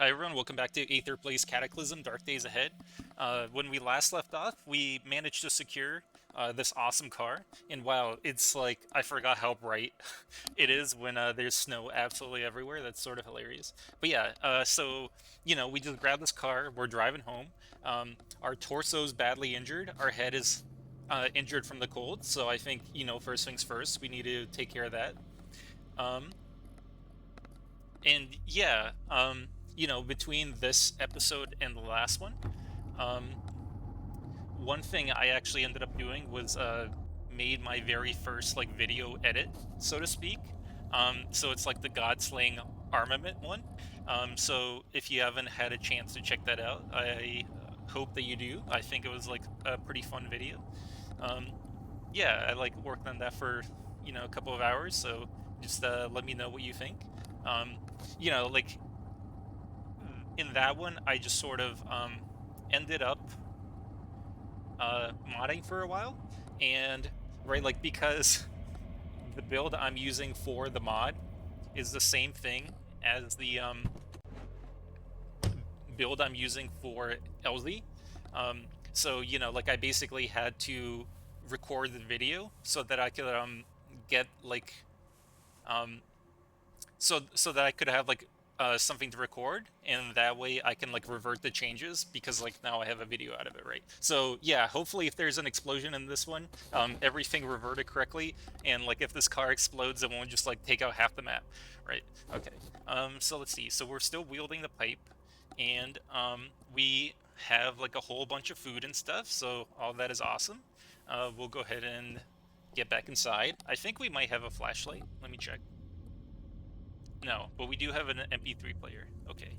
Hi everyone, welcome back to Aether Plays Cataclysm, Dark Days Ahead. When we last left off, we managed to secure this awesome car, and wow, it's like, I forgot how bright it is when there's snow absolutely everywhere. That's sort of hilarious. But yeah, we just grabbed this car, we're driving home. Our torso's badly injured, our head is injured from the cold, so I think, first things first, we need to take care of that. Um, and yeah, between this episode and the last one, um, one thing I actually ended up doing was made my very first like video edit, so to speak. So it's like the God Slaying Armament one. So if you haven't had a chance to check that out, I hope that you do. I think it was like a pretty fun video. Um, yeah, I like worked on that for a couple of hours. So just let me know what you think. Um, like in that one, I just sort of ended up modding for a while, and right, like because the build I'm using for the mod is the same thing as the build I'm using for Elsie. So like I basically had to record the video so that I could get like um, so that I could have like something to record, and that way I can like revert the changes because like now I have a video out of it, right? So yeah, hopefully if there's an explosion in this one, everything reverted correctly, and like if this car explodes, it won't just like take out half the map, right? Okay. So let's see. So we're still wielding the pipe, and we have like a whole bunch of food and stuff. So all that is awesome. We'll go ahead and get back inside. I think we might have a flashlight. Let me check. No, but we do have an MP3 player. Okay,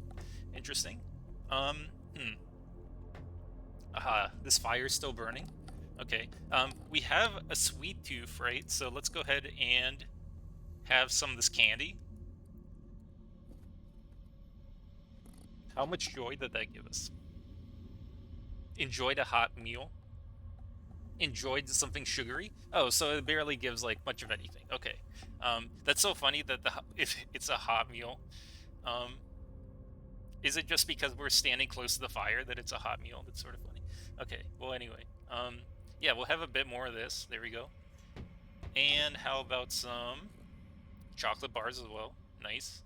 interesting. Um, hmm. Aha, this fire's still burning. Okay, we have a sweet tooth, right? So let's go ahead and have some of this candy. How much joy did that give us? Enjoyed a hot meal. Enjoyed something sugary. Oh, so it barely gives like much of anything. Okay, that's so funny that if it's a hot meal. Um, Is it just because we're standing close to the fire that it's a hot meal? That's sort of funny. Okay, well, anyway. Yeah, we'll have a bit more of this. There we go. And how about some chocolate bars as well? Nice.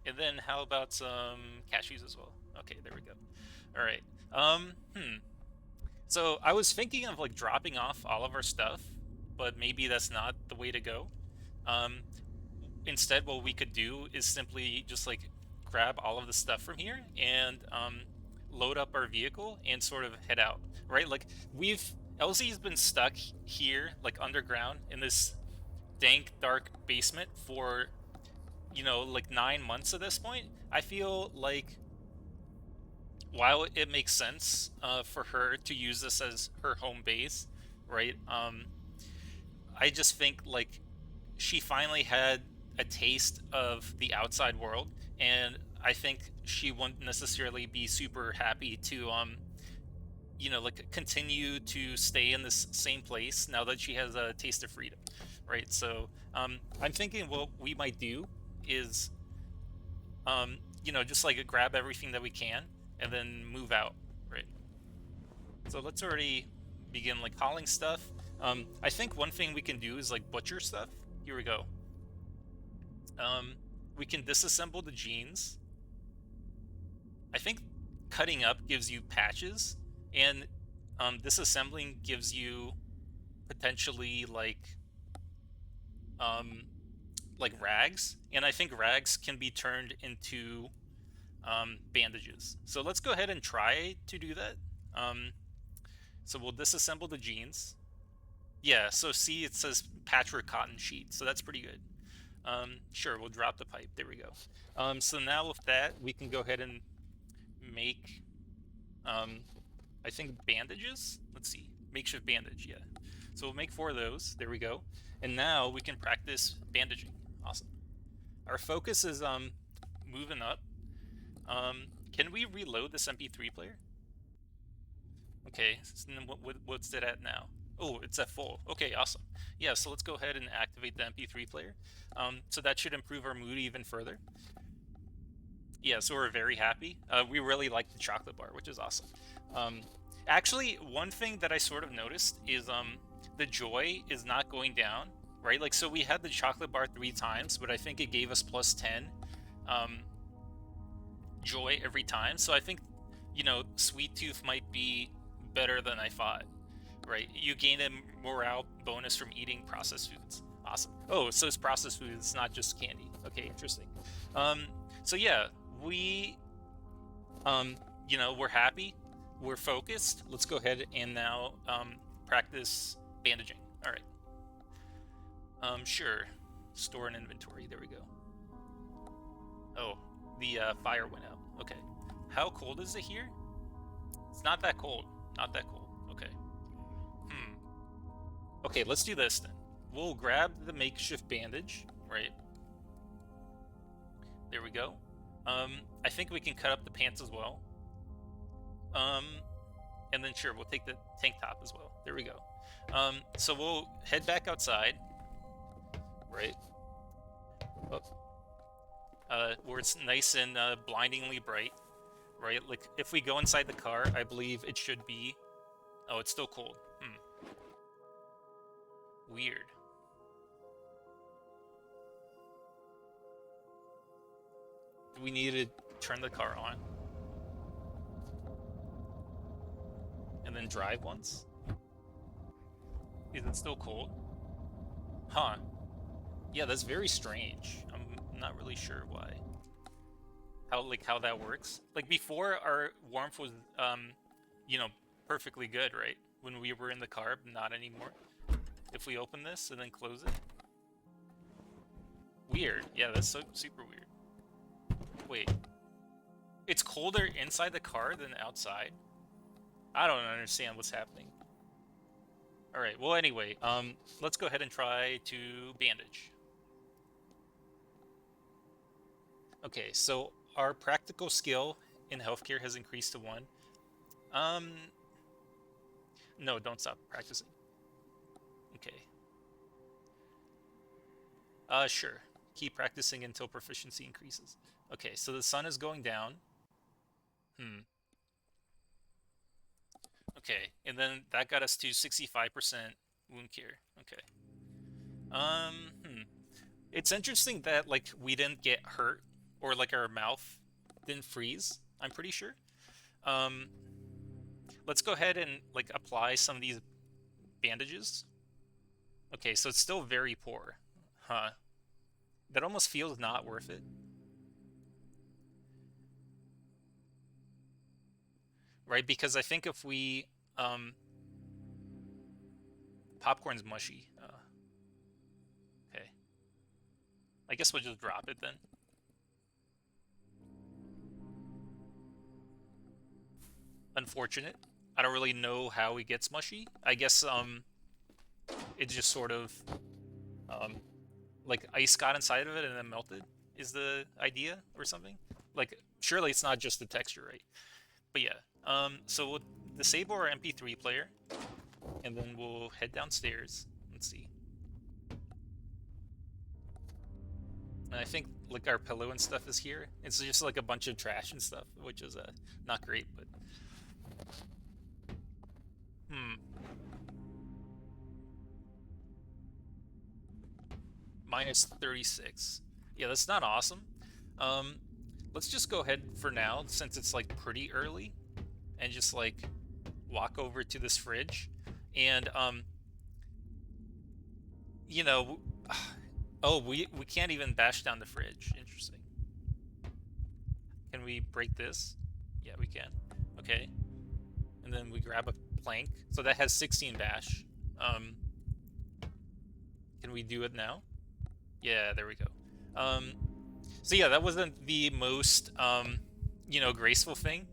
And then how about some cashews as well? Okay, there we go. All right. So I was thinking of like dropping off all of our stuff, but maybe that's not the way to go. Um, Instead, what we could do is simply just like grab all of the stuff from here and load up our vehicle and sort of head out, right? Like Elsie's been stuck here, like underground in this dank, dark basement for, like 9 months at this point. I feel like while it makes sense for her to use this as her home base, right? I just think like she finally had a taste of the outside world, and I think she wouldn't necessarily be super happy to like continue to stay in this same place now that she has a taste of freedom, right? So I'm thinking what we might do is just like grab everything that we can and then move out, right? So let's already begin like hauling stuff. I think one thing we can do is like butcher stuff. Here we go. We can disassemble the jeans. I think cutting up gives you patches, and disassembling gives you potentially um, like rags. And I think rags can be turned into bandages. So let's go ahead and try to do that. So we'll disassemble the jeans. Yeah, so see, it says patchwork cotton sheet, so that's pretty good. Sure, we'll drop the pipe. There we go. So now with that, we can go ahead and make, I think, bandages. Let's see, makeshift bandage. Yeah. So we'll make 4 of those. There we go. And now we can practice bandaging. Awesome. Our focus is moving up. Can we reload this MP3 player? Okay. So what's it at now? Oh, it's at full. Okay, awesome. Yeah, so let's go ahead and activate the MP3 player. So that should improve our mood even further. Yeah, so we're very happy. We really like the chocolate bar, which is awesome. Um, Actually, one thing that I sort of noticed is the joy is not going down, right? Like, so we had the chocolate bar 3 times, but I think it gave us plus 10 um, joy every time. So I think, Sweet Tooth might be better than I thought, right? You gain a morale bonus from eating processed foods. Awesome. Oh, so it's processed food. It's not just candy. Okay, interesting. Um, so yeah, we, we're happy. We're focused. Let's go ahead and now practice bandaging. All right. Sure. Store and inventory. There we go. Oh, the fire went out. Okay. How cold is it here? It's not that cold. Not that cold. Okay. Hmm. Okay, let's do this then. We'll grab the makeshift bandage, right? There we go. I think we can cut up the pants as well. Um, and then sure, we'll take the tank top as well. There we go. So we'll head back outside, right? Oh, where it's nice and blindingly bright, right? Like if we go inside the car, I believe it should be. Oh, it's still cold. Weird. Do we need to turn the car on and then drive once? Is it still cold? Huh. Yeah, that's very strange. I'm not really sure why. How that works. Like before our warmth was you know, perfectly good, right? When we were in the car, but not anymore. If we open this and then close it. Weird. Yeah, that's so super weird. Wait. It's colder inside the car than outside? I don't understand what's happening. Alright, well anyway, let's go ahead and try to bandage. Okay, so our practical skill in healthcare has increased to 1. Um, no, don't stop practicing. Okay. Sure. Keep practicing until proficiency increases. Okay, so the sun is going down. Okay, and then that got us to 65% wound care. Okay. Um, hmm. It's interesting that like we didn't get hurt or like our mouth didn't freeze. I'm pretty sure. Um, let's go ahead and like apply some of these bandages. Okay, so it's still very poor. Huh. That almost feels not worth it. Right? Because I think if we popcorn's mushy. Okay. I guess we'll just drop it then. Unfortunate. I don't really know how it gets mushy. I guess it just sort of um like ice got inside of it and then melted is the idea or something. Like surely it's not just the texture, right? But yeah. So we'll disable our MP3 player and then we'll head downstairs. Let's see. And I think like our pillow and stuff is here. It's just like a bunch of trash and stuff, which is not great, but hmm. Minus 36. Yeah, that's not awesome. Um, let's just go ahead for now, since it's like pretty early, and just like walk over to this fridge. And you know, oh, we can't even bash down the fridge. Interesting. Can we break this? Yeah, we can. Okay. And then we grab a plank. So that has 16 bash. Um, can we do it now? Yeah, there we go. So yeah, that wasn't the most graceful thing.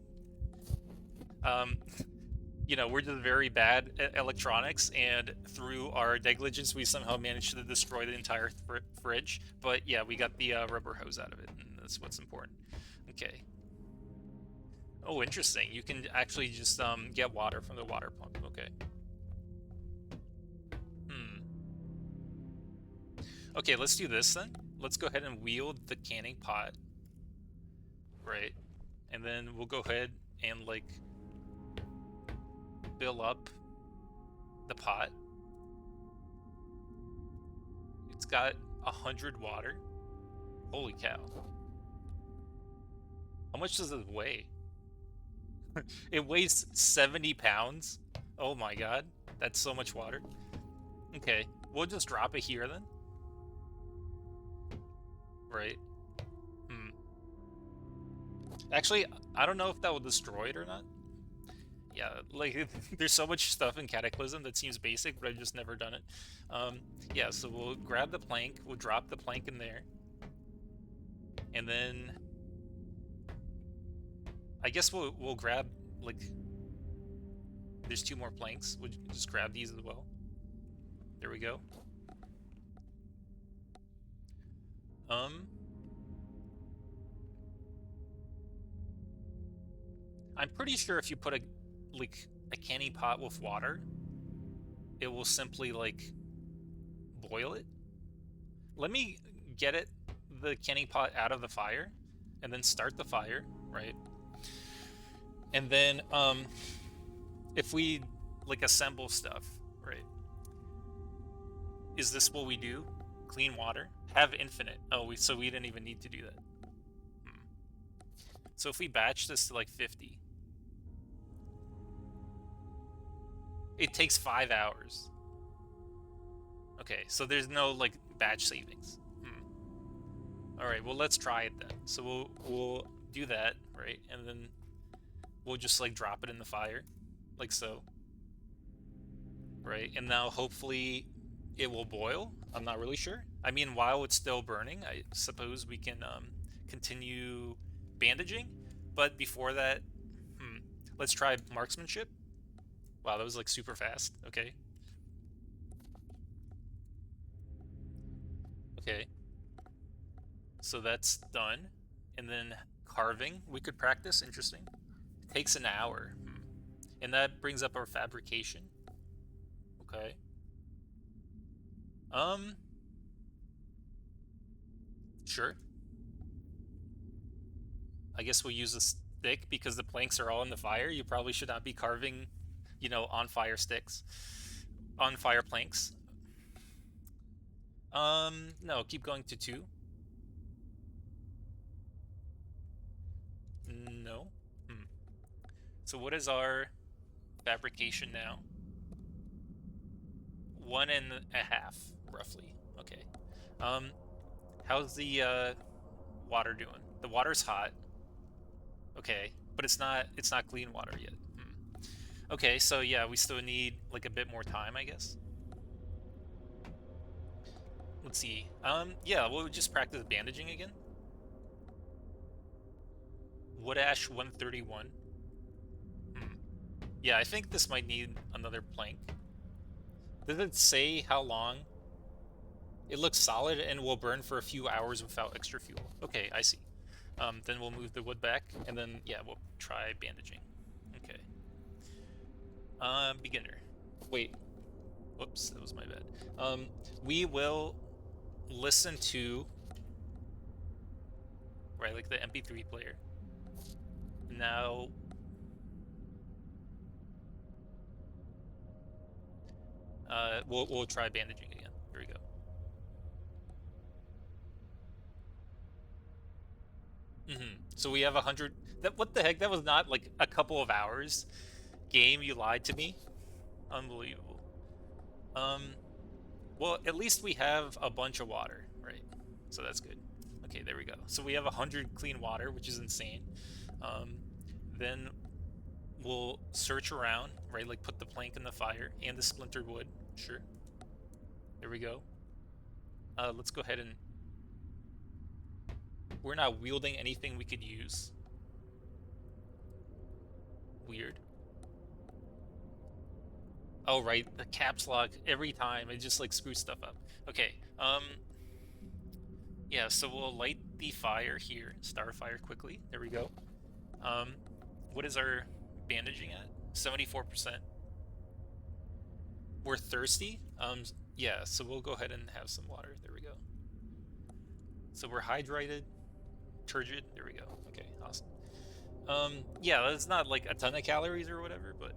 Um, we're just very bad at electronics, and through our negligence, we somehow managed to destroy the entire fridge. But yeah, we got the rubber hose out of it, and that's what's important. Okay. Oh, interesting. You can actually just get water from the water pump. Okay. Okay, let's do this then. Let's go ahead and wield the canning pot. right? And then we'll go ahead and like fill up the pot. It's got 100 water. Holy cow. How much does it weigh? It weighs 70 pounds. Oh my god. That's so much water. Okay, we'll just drop it here then. Right. Hmm. Actually, I don't know if that will destroy it or not. Yeah, like there's so much stuff in Cataclysm that seems basic, but I've just never done it. Um, yeah, so we'll grab the plank, we'll drop the plank in there, and then I guess we'll grab like there's 2 more planks. We'll just grab these as well. There we go. Um, I'm pretty sure if you put a canny pot with water, it will simply like boil it. Let me get the canning pot out of the fire and then start the fire, right? And then if we like assemble stuff, right? Is this what we do? Clean water? Have infinite. Oh, so we didn't even need to do that. Hmm. So if we batch this to like 50, it takes 5 hours. Okay, so there's no like batch savings. All right, well let's try it then. So we'll do that, right? And then we'll just like drop it in the fire, like so, right? And now hopefully it will boil. I'm not really sure. I mean, while it's still burning, I suppose we can continue bandaging. But before that, let's try marksmanship. Wow, that was like super fast. Okay. Okay. So that's done. And then carving, we could practice. Interesting. It takes an hour. And that brings up our fabrication. Okay. Um, sure. I guess we'll use a stick because the planks are all in the fire. You probably should not be carving, on fire sticks, on fire planks. No, keep going to 2. No. Hmm. So what is our fabrication now? 1.5, roughly. Okay. Um, how's the water doing? The water's hot. Okay, but it's not clean water yet. Okay, so yeah, we still need like a bit more time, I guess. Let's see. Yeah, we'll just practice bandaging again. Wood ash 131. Hmm. Yeah, I think this might need another plank. Does it say how long? It looks solid and will burn for a few hours without extra fuel. Okay, I see. Then we'll move the wood back, and then, yeah, we'll try bandaging. Okay. Beginner. Wait. Whoops, that was my bad. We will listen to, right, like the MP3 player. Now, we'll try bandaging again. Here we go. So we have 100. What the heck? That was not like a couple of hours. Game, you lied to me. Unbelievable. Um, well, at least we have a bunch of water, right? So that's good. Okay, there we go. So we have 100 clean water, which is insane. Um, then we'll search around, right? Like put the plank in the fire and the splintered wood. Sure. There we go. Let's go ahead and we're not wielding anything we could use. Weird. Oh, right, the caps lock every time. It just like screws stuff up. Okay. Yeah, so we'll light the fire here. Start a fire quickly. There we go. Um, what is our bandaging at? 74%. We're thirsty. Yeah, so we'll go ahead and have some water. There we go. So we're hydrated, turgid. There we go. Okay, awesome. Awesome. Yeah, that's not like a ton of calories or whatever, but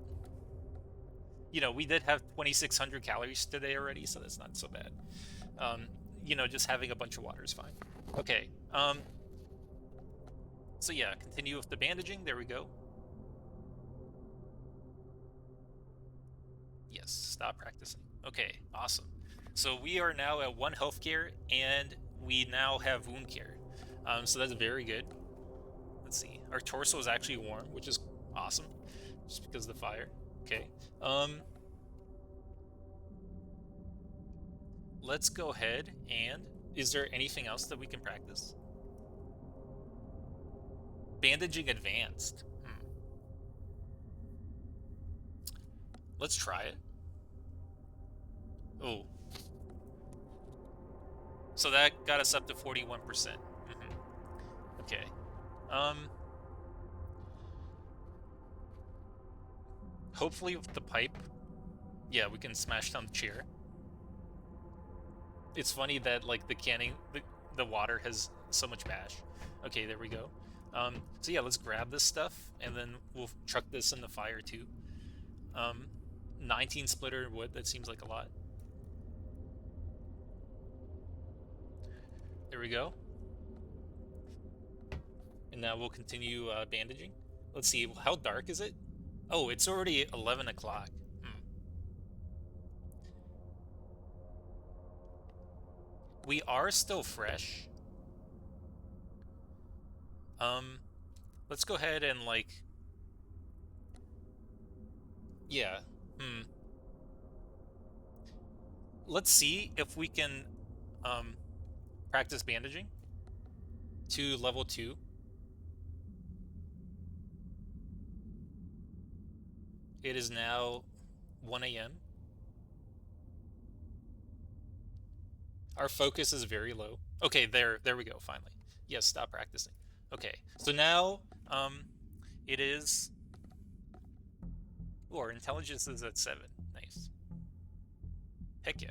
you know, we did have 2,600 calories today already, so that's not so bad. Um, you know, just having a bunch of water is fine. Okay. So yeah, continue with the bandaging. There we go. Yes, stop practicing. Okay, awesome. So we are now at 1 healthcare, and we now have wound care. So that's very good. Let's see. Our torso is actually warm, which is awesome, just because of the fire. Okay. Um, let's go ahead and. Is there anything else that we can practice? Bandaging advanced. Let's try it. Oh, so that got us up to 41%. Okay. Um, hopefully with the pipe, yeah, we can smash down the chair. It's funny that like the water has so much bash. Okay, there we go. So yeah, let's grab this stuff and then we'll chuck this in the fire too. 19 splitter wood, that seems like a lot. There we go. And now we'll continue bandaging. Let's see, how dark is it? Oh, it's already 11 o'clock. We are still fresh. Let's go ahead and like, yeah. Let's see if we can practice bandaging to level 2. It is now 1 a.m. Our focus is very low. Okay, there we go, finally. Yes, stop practicing. Okay, so now it is. Ooh, our intelligence is at 7. Nice. Heck yeah.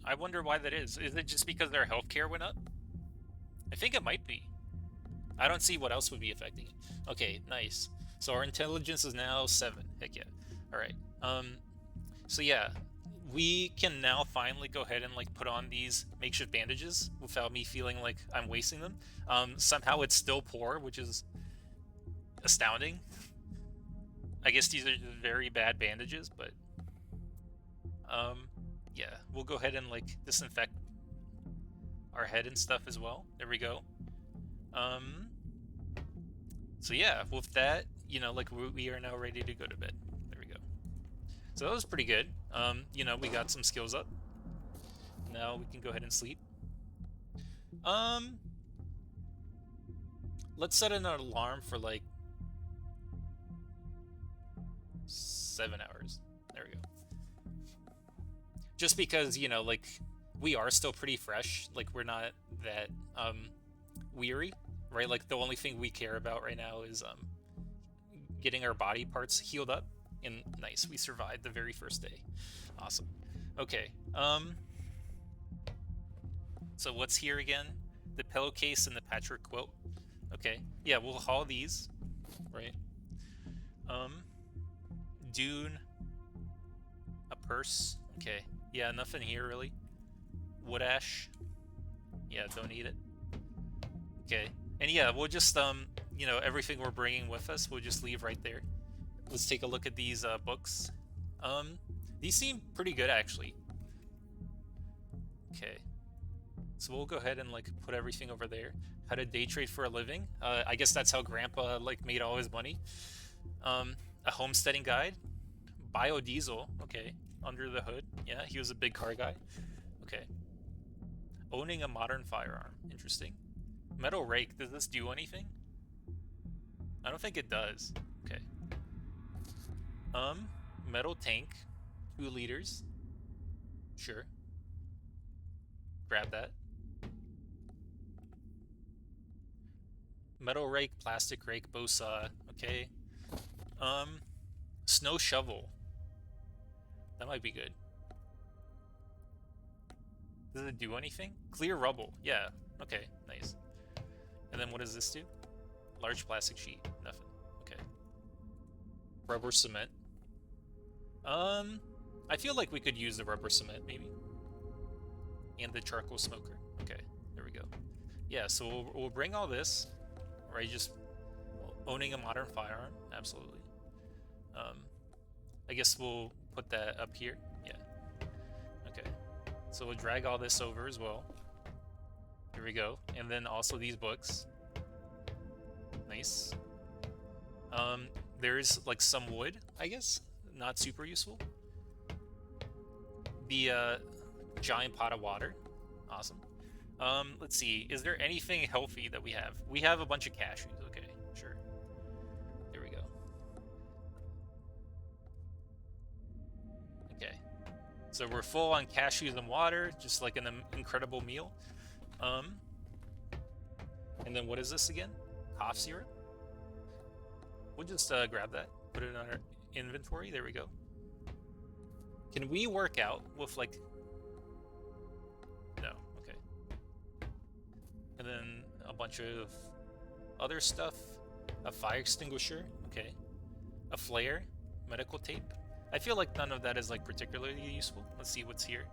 I wonder why that is. Is it just because their healthcare went up? I think it might be. I don't see what else would be affecting it. Okay, nice. So our intelligence is now 7. Heck yeah. Alright. So yeah, we can now finally go ahead and like put on these makeshift bandages without me feeling like I'm wasting them. Somehow it's still poor, which is astounding. I guess these are just very bad bandages, but yeah, we'll go ahead and like disinfect our head and stuff as well. There we go. So yeah, with that, you know, like we are now ready to go to bed. There we go. So that was pretty good. You know, we got some skills up. Now we can go ahead and sleep. Let's set an alarm for like 7 hours. There we go. Just because, you know, like we are still pretty fresh. Like we're not that weary, right? Like the only thing we care about right now is getting our body parts healed up. And nice, we survived the very first day. Awesome. Okay. So what's here again? The pillowcase and the patchwork quilt. Okay. Yeah, we'll haul these, right? Dune. A purse. Okay. Yeah, nothing here really. Wood ash. Yeah, don't need it. Okay. And yeah, we'll just you know, everything we're bringing with us, we'll just leave right there. Let's take a look at these books. These seem pretty good actually. Okay. So we'll go ahead and like put everything over there. How to day trade for a living. I guess that's how Grandpa like made all his money. A homesteading guide. Biodiesel. Okay. Under the hood. Yeah, he was a big car guy. Okay. Owning a modern firearm. Interesting. Metal rake. Does this do anything? I don't think it does. Okay. Metal tank. 2 liters. Sure. Grab that. Metal rake, plastic rake, bow saw. Okay. Snow shovel. That might be good. Does it do anything? Clear rubble. Yeah. Okay, nice. And then what does this do? Large plastic sheet. Nothing. Okay. Rubber cement. Um, I feel like we could use the rubber cement maybe, and the charcoal smoker. Okay, there we go. Yeah, so we'll bring all this, right? Just owning a modern firearm, absolutely. Um, I guess we'll put that up here. Yeah. Okay. So we'll drag all this over as well. Here we go. And then also these books. Nice. There's like some wood, I guess. Not super useful. The giant pot of water. Awesome. Let's see. Is there anything healthy that we have? We have a bunch of cashews. Okay, sure. There we go. Okay. So we're full on cashews and water, just like an incredible meal. Um, and then what is this again? Cough syrup? We'll just grab that, put it in our inventory. There we go. Can we work out with like... No, okay. And then a bunch of other stuff. A fire extinguisher, okay. A flare, medical tape. I feel like none of that is like particularly useful. Let's see what's here.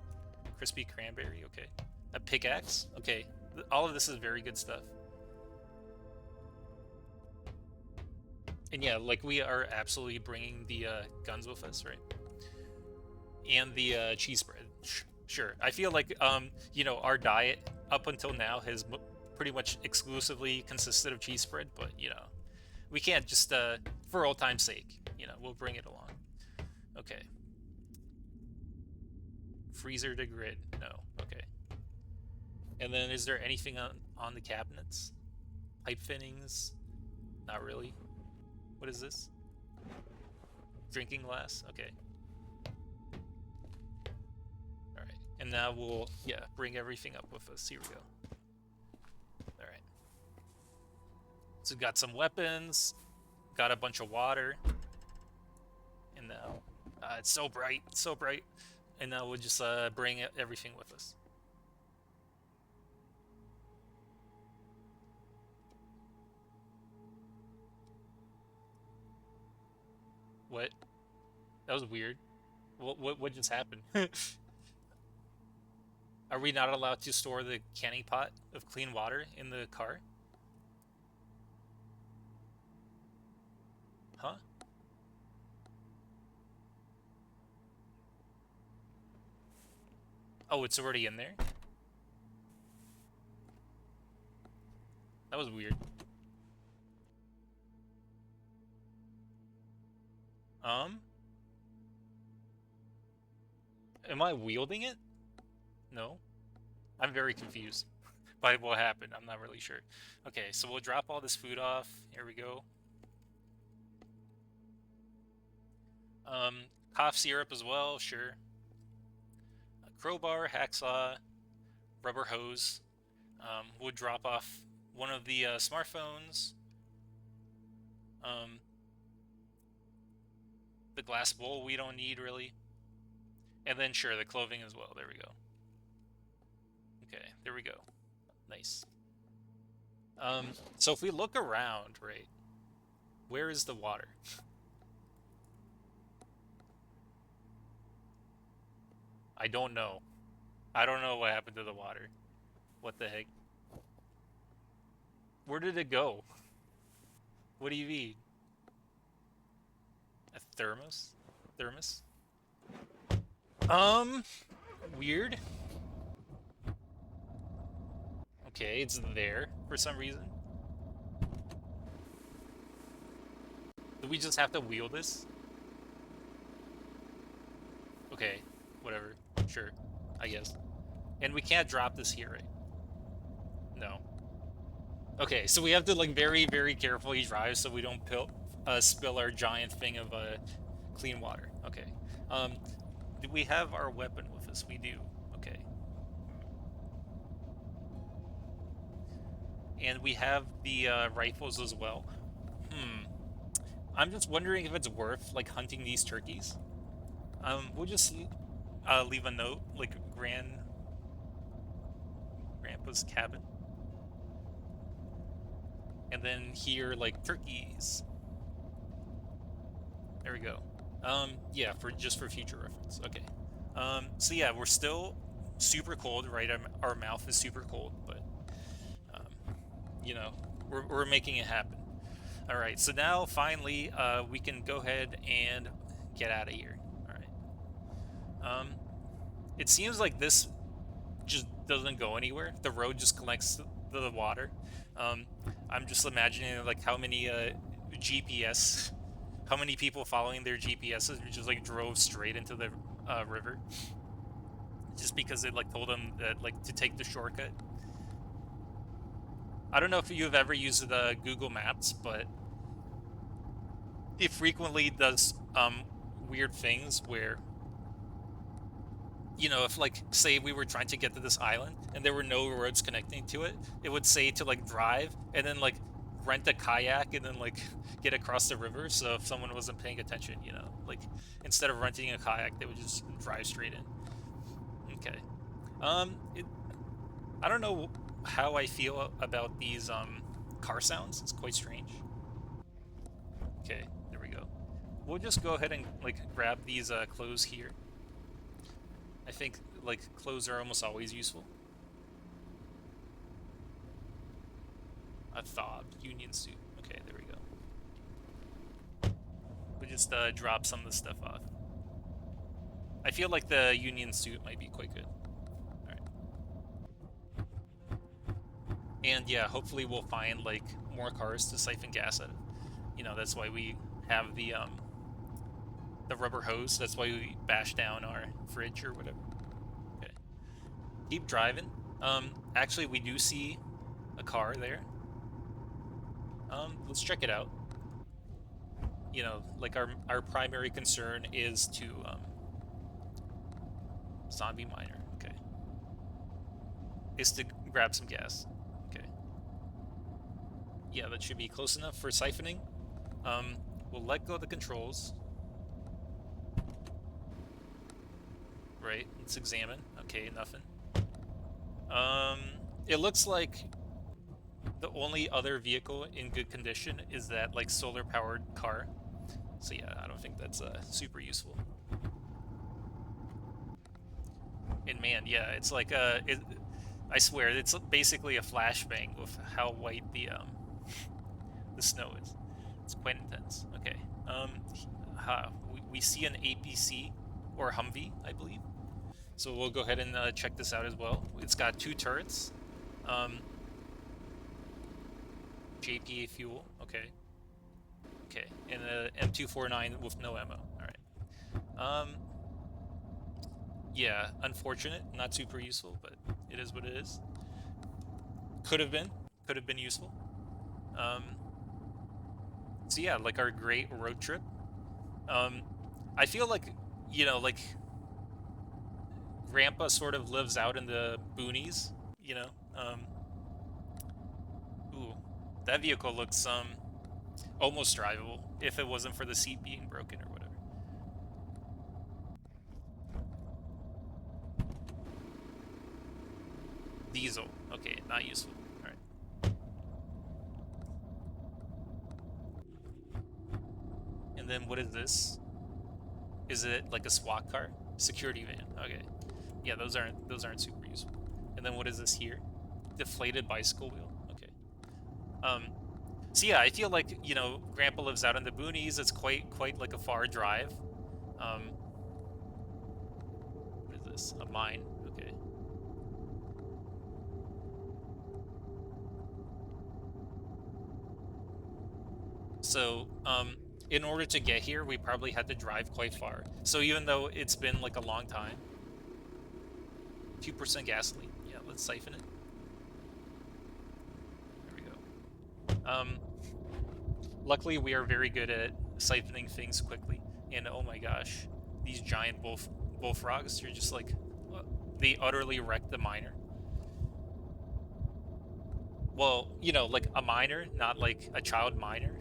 Crispy cranberry, okay. A pickaxe, okay. All of this is very good stuff. And yeah, like we are absolutely bringing the guns with us, right? And the cheese bread. Sure. I feel like you know, our diet up until now has pretty much exclusively consisted of cheese spread, but you know, we can't just for old time's sake, you know, we'll bring it along. Okay. Freezer to grid. No. Okay. And then is there anything on the cabinets? Pipe fittings? Not really. What is this? Drinking glass? Okay. Alright. And now we'll, yeah, bring everything up with us. Here we go. Alright. So we've got some weapons. Got a bunch of water. And now... it's so bright. So bright. And now we'll just bring everything with us. What? That was weird. What just happened? Are we not allowed to store the canning pot of clean water in the car? Huh? Oh, it's already in there? That was weird. Am I wielding it? No. I'm very confused by what happened. I'm not really sure. Okay, so we'll drop all this food off. Here we go. Cough syrup as well, sure. A crowbar, hacksaw, rubber hose. We'll drop off one of the smartphones. The glass bowl we don't need really. And then sure, the clothing as well. There we go. Okay, there we go. Nice. So if we look around, right, where is the water? I don't know. I don't know what happened to the water. What the heck? Where did it go? What do you mean? A thermos? Thermos? Weird. Okay, it's there for some reason. Do we just have to wheel this? Okay, whatever. Sure, I guess. And we can't drop this here, right? No. Okay, so we have to like very, very carefully drive so we don't spill our giant thing of clean water. Okay. Do we have our weapon with us? We do. Okay. And we have the rifles as well. I'm just wondering if it's worth like hunting these turkeys. We'll just leave a note like Grandpa's cabin. And then here, like, turkeys. There we go. Yeah, just for future reference. Okay. So yeah, we're still super cold, right? Our mouth is super cold, but um, you know, we're making it happen. All right. So now finally, we can go ahead and get out of here. All right. It seems like this just doesn't go anywhere. The road just connects to the water. Um, I'm just imagining like how many GPS, how many people following their GPSs just like drove straight into the river, just because it like told them that like to take the shortcut. I don't know if you've ever used the Google Maps, but it frequently does weird things where, if like say we were trying to get to this island and there were no roads connecting to it, it would say to like drive and then like rent a kayak and then like get across the river. So if someone wasn't paying attention, like instead of renting a kayak, they would just drive straight in. Okay. I don't know how I feel about these car sounds. It's quite strange. Okay, there we go. We'll just go ahead and like grab these clothes here. I think like clothes are almost always useful. A fob, union suit. Okay, there we go. We just drop some of the stuff off. I feel like the union suit might be quite good. Alright. And yeah, hopefully we'll find like more cars to siphon gas out of. That's why we have the rubber hose. That's why we bash down our fridge or whatever. Okay. Keep driving. Actually we do see a car there. Let's check it out. Like our primary concern is to zombie miner. Okay. Is to grab some gas. Okay. Yeah, that should be close enough for siphoning. We'll let go of the controls. Right, let's examine. Okay, nothing. It looks like the only other vehicle in good condition is that like solar powered car. So yeah, I don't think that's super useful. And man, yeah, it's like I swear it's basically a flashbang with how white the the snow is. It's quite intense. Okay. We see an APC or Humvee, I believe. So we'll go ahead and check this out as well. It's got 2 turrets. JPA fuel. Okay. Okay. And a M249 with no ammo. Alright. Yeah, unfortunate. Not super useful, but it is what it is. Could have been. Could have been useful. So yeah, like our great road trip. I feel like, like Grandpa sort of lives out in the boonies, Ooh, that vehicle looks almost drivable if it wasn't for the seat being broken or whatever. Diesel. Okay, not useful. Alright. And then what is this? Is it like a SWAT car? Security van. Okay. Yeah, those aren't super useful. And then what is this here? Deflated bicycle wheel. Okay. So yeah, I feel like, Grandpa lives out in the boonies. It's quite like a far drive. What is this? A mine. Okay. So, in order to get here, we probably had to drive quite far. So even though it's been like a long time, 2% gasoline. Yeah, let's siphon it. There we go. Luckily, we are very good at siphoning things quickly. And oh my gosh, these giant bullfrogs are just like, they utterly wrecked the miner. Well, like a miner, not like a child miner.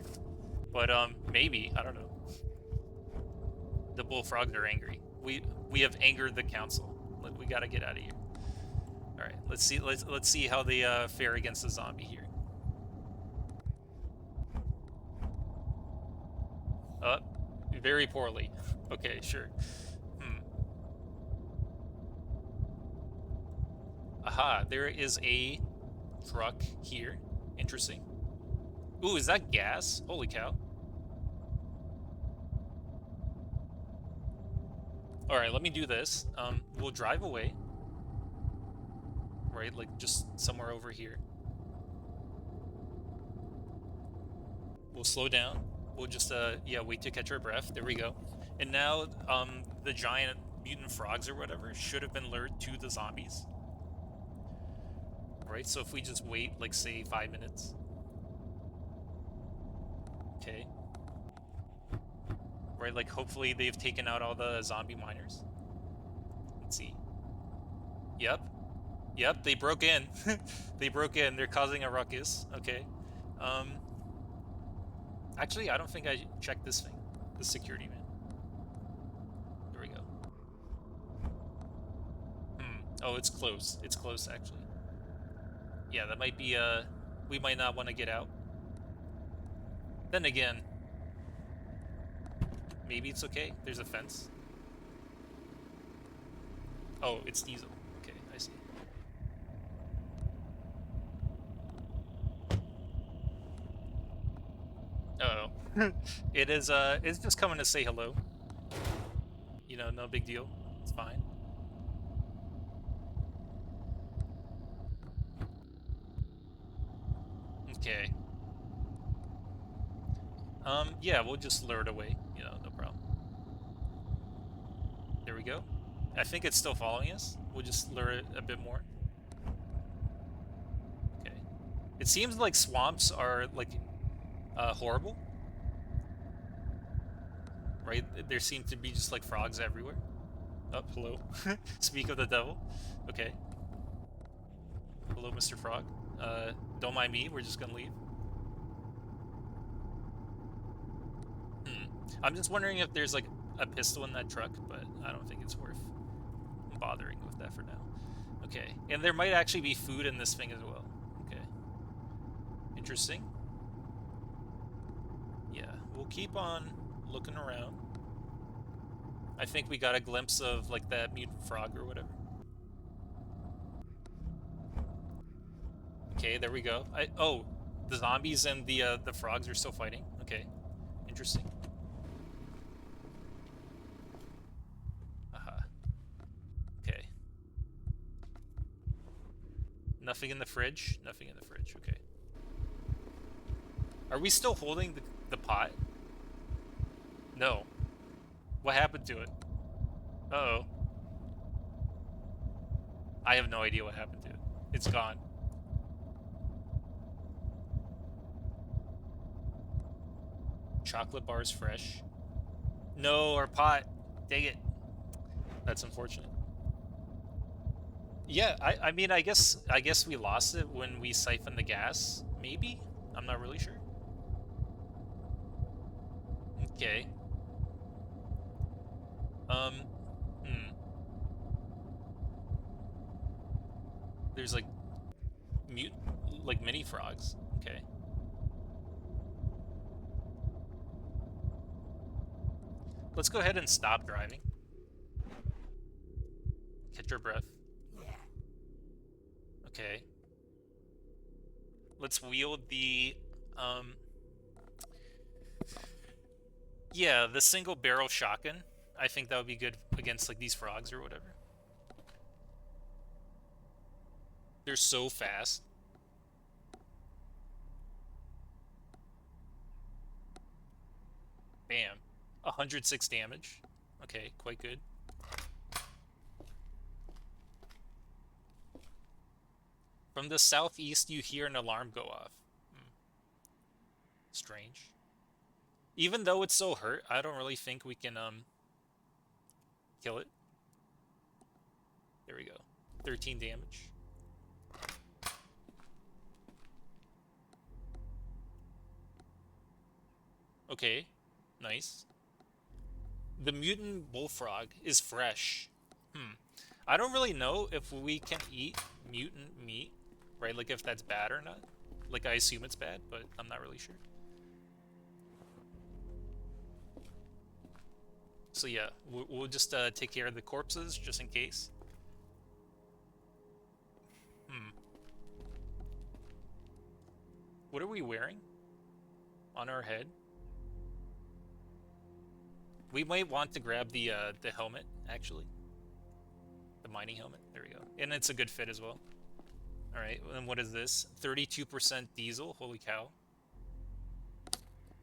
But maybe, I don't know. The bullfrogs are angry. We have angered the council. We gotta get out of here. All right, let's see how they fare against the zombie here. Uh, very poorly. Okay, sure. Hmm. Aha, there is a truck here. Interesting. Ooh, is that gas? Holy cow. Alright, let me do this. We'll drive away. Right, like just somewhere over here. We'll slow down. We'll just, yeah, wait to catch our breath. There we go. And now, the giant mutant frogs or whatever should have been lured to the zombies. Right, so if we just wait, like, say, 5 minutes. Okay. Right, like, hopefully they've taken out all the zombie miners. Let's see. Yep. Yep, they broke in. They broke in. They're causing a ruckus. Okay. Um, actually, I don't think I checked this thing. The security man. There we go. Oh, it's close. It's close, actually. Yeah, that might be, we might not want to get out. Then again, maybe it's okay. There's a fence. Oh, it's diesel. Okay, I see. Uh oh. It is, it's just coming to say hello. You know, no big deal. It's fine. Okay. Yeah, we'll just lure it away. You know, no problem. There we go. I think it's still following us. We'll just lure it a bit more. Okay. It seems like swamps are, like, horrible. Right? There seem to be just, like, frogs everywhere. Oh, hello. Speak of the devil. Okay. Hello, Mr. Frog. Don't mind me. We're just gonna leave. I'm just wondering if there's, like, a pistol in that truck, but I don't think it's worth bothering with that for now. Okay. And there might actually be food in this thing as well. Okay. Interesting. Yeah. We'll keep on looking around. I think we got a glimpse of, like, that mutant frog or whatever. Okay, there we go. Oh, the zombies and the frogs are still fighting. Okay, interesting. Aha. Okay. Nothing in the fridge. Nothing in the fridge. Okay. Are we still holding the pot? No. What happened to it? Uh-oh. I have no idea what happened to it. It's gone. Chocolate bars fresh. No, our pot. Dang it. That's unfortunate. Yeah, I mean, I guess we lost it when we siphoned the gas. Maybe? I'm not really sure. Okay. Um, hmm. There's, like, mute, like, mini frogs. Okay. Let's go ahead and stop driving. Catch your breath. Okay. Let's wield the, yeah, the single barrel shotgun. I think that would be good against, like, these frogs or whatever. They're so fast. Bam. 106 damage. Okay, quite good. From the southeast, you hear an alarm go off. Strange. Even though it's so hurt, I don't really think we can, kill it. There we go. 13 damage. Okay, nice. The mutant bullfrog is fresh. I don't really know if we can eat mutant meat, right? Like, if that's bad or not. Like, I assume it's bad, but I'm not really sure. So yeah, we'll just take care of the corpses just in case. Hmm. What are we wearing on our head? We might want to grab the helmet actually, the mining helmet. There we go, and it's a good fit as well. All right, and what is this? 32% diesel. Holy cow!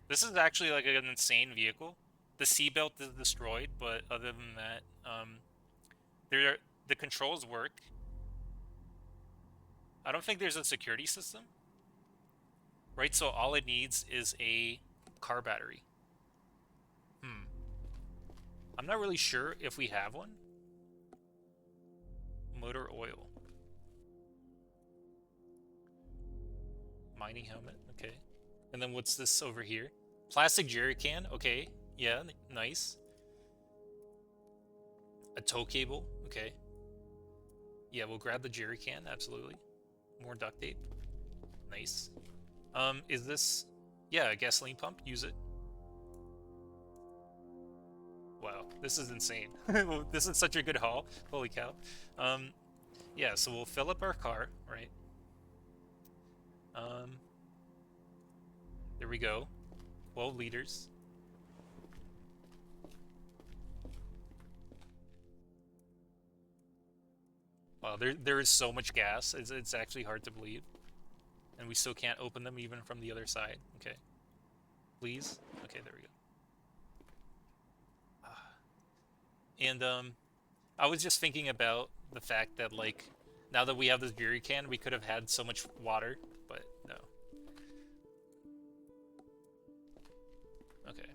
This is actually like an insane vehicle. The seatbelt is destroyed, but other than that, there the controls work. I don't think there's a security system, right? So all it needs is a car battery. Hmm. I'm not really sure if we have one. Motor oil. Mining helmet. Okay. And then what's this over here? Plastic jerry can. Okay. Yeah, nice. A tow cable. Okay. Yeah, we'll grab the jerry can. Absolutely. More duct tape. Nice. Is this... Yeah, a gasoline pump. Use it. Wow, this is insane. This is such a good haul. Holy cow. Yeah, so we'll fill up our car, right? Um, there we go. 12 liters. Wow, there is so much gas. It's actually hard to believe. And we still can't open them even from the other side. Okay. Please? Okay, there we go. And I was just thinking about the fact that like now that we have this jerry can, we could have had so much water, but no. Okay.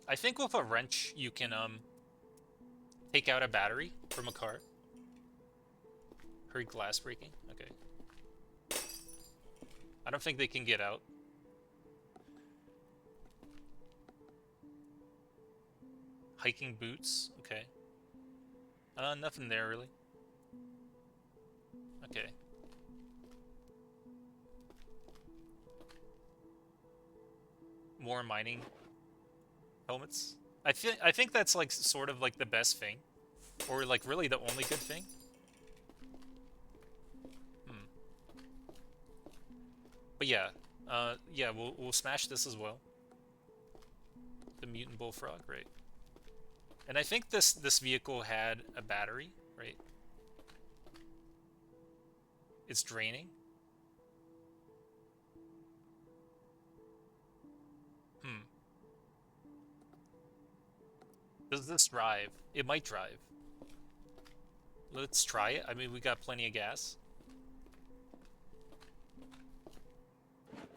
I think with a wrench you can take out a battery from a car. Heard glass breaking. Okay. I don't think they can get out. Hiking boots. Okay. Nothing there really. Okay. More mining helmets. I think that's like sort of like the best thing, or like really the only good thing. Hmm. But yeah, yeah, we'll smash this as well. The mutant bullfrog, right? And I think this vehicle had a battery, right? It's draining. Hmm. Does this drive? It might drive. Let's try it. I mean, we got plenty of gas.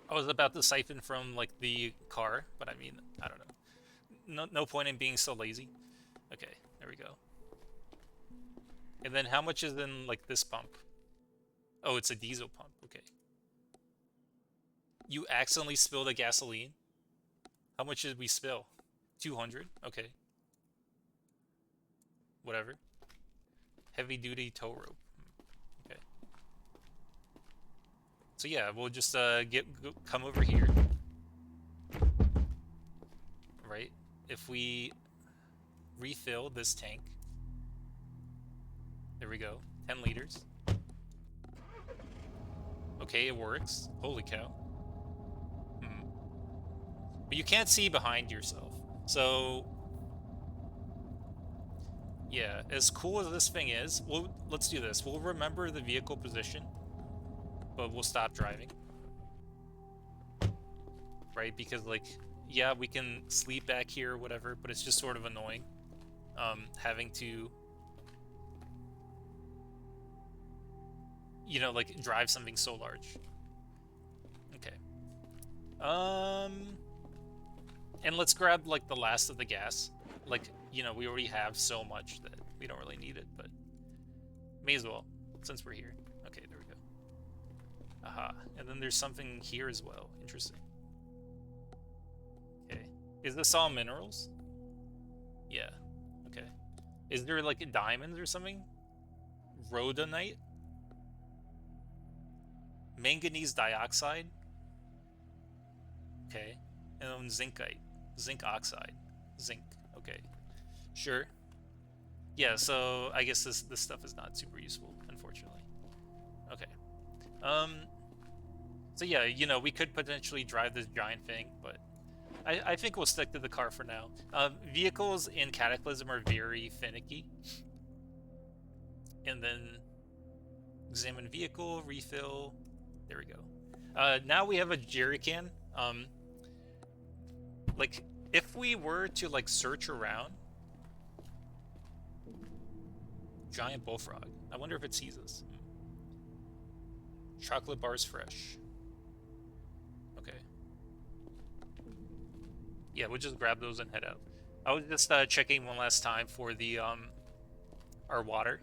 I was about to siphon from like the car, but I mean, I don't know. No point in being so lazy. Okay, there we go. And then how much is in like this pump? Oh, it's a diesel pump. Okay. You accidentally spilled a gasoline. How much did we spill? 200. Okay. Whatever. Heavy duty tow rope. Okay. So yeah, we'll just come over here. Right? If we refill this tank. There we go. 10 liters. Okay, it works. Holy cow. Hmm. But you can't see behind yourself. So yeah, as cool as this thing is, let's do this. We'll remember the vehicle position, but we'll stop driving. Right? Because like, yeah, we can sleep back here or whatever, but it's just sort of annoying. Having to, you know, like drive something so large. Okay. And let's grab like the last of the gas. Like, you know, we already have so much that we don't really need it, but may as well, since we're here. Okay, there we go. Aha. And then there's something here as well. Interesting. Okay. Is this all minerals? Yeah. Okay. Is there like diamonds or something? Rhodonite? Manganese dioxide? Okay. And then zincite, zinc oxide, zinc. Okay, sure. Yeah, so I guess this stuff is not super useful, unfortunately. Okay. Um. So yeah, we could potentially drive this giant thing, but I think we'll stick to the car for now. Vehicles in Cataclysm are very finicky. And then examine vehicle, refill. There we go. Now we have a jerry can. Like, if we were to, like, search around... Giant bullfrog. I wonder if it sees us. Chocolate bars fresh. Okay. Yeah, we'll just grab those and head out. I was just checking one last time for the our water,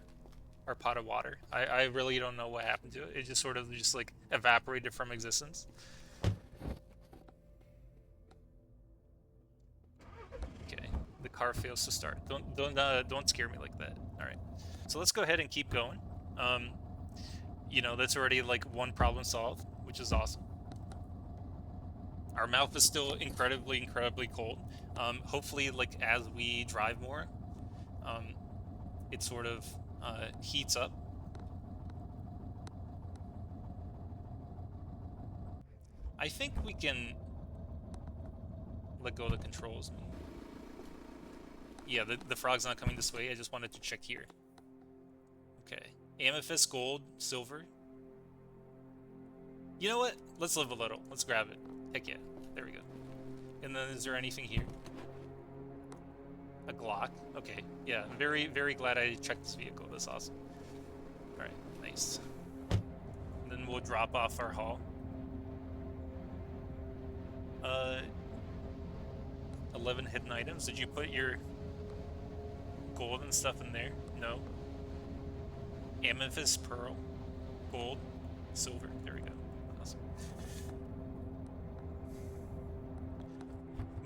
our pot of water. I really don't know what happened to it. It just sort of just like evaporated from existence. Okay, the car fails to start. Don't scare me like that. All right, so let's go ahead and keep going. That's already like one problem solved, which is awesome. Our mouth is still incredibly cold. Hopefully, like, as we drive more, it sort of heats up. I think we can let go of the controls. Yeah, the frog's not coming this way. I just wanted to check here. Okay. Amethyst, gold, silver. You know what? Let's live a little. Let's grab it. Heck yeah. There we go. And then is there anything here? A Glock. Okay. Yeah, I'm very glad I checked this vehicle. That's awesome. Alright, nice. And then we'll drop off our haul. 11 hidden items. Did you put your gold and stuff in there? No. Amethyst, pearl, gold, silver. There we go. Awesome.